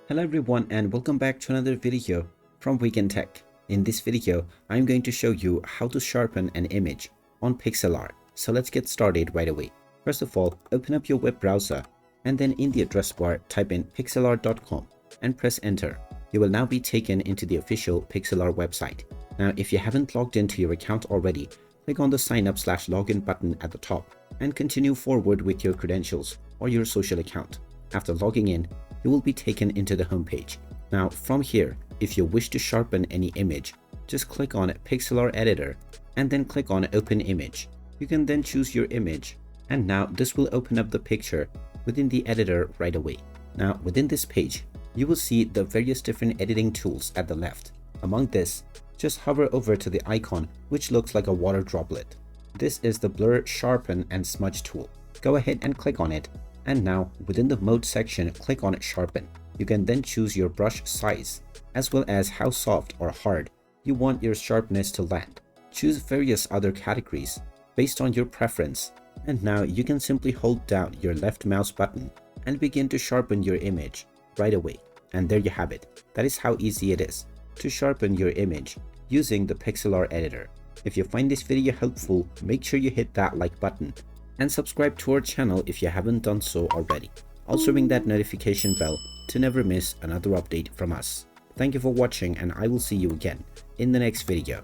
Hello everyone and welcome back to another video from Wake&Tech. In this video, I'm going to show you how to sharpen an image on Pixlr. So let's get started right away. First of all, open up your web browser and then in the address bar type in pixlr.com and press enter. You will now be taken into the official Pixlr website. Now if you haven't logged into your account already, click on the sign up/login button at the top and continue forward with your credentials or your social account. After logging in, you will be taken into the home page. Now from here, if you wish to sharpen any image, just click on Pixlr editor and then click on open image. You can then choose your image and now this will open up the picture within the editor right away. Now within this page, you will see the various different editing tools at the left. Among this, just hover over to the icon which looks like a water droplet. This is the blur, sharpen and smudge tool. Go ahead and click on it. And now within the mode section, click on sharpen. You can then choose your brush size as well as how soft or hard you want your sharpness to land. Choose various other categories based on your preference. And now you can simply hold down your left mouse button and begin to sharpen your image right away. And there you have it. That is how easy it is to sharpen your image using the Pixlr editor. If you find this video helpful, make sure you hit that like button and subscribe to our channel if you haven't done so already. Also ring that notification bell to never miss another update from us. Thank you for watching and I will see you again in the next video.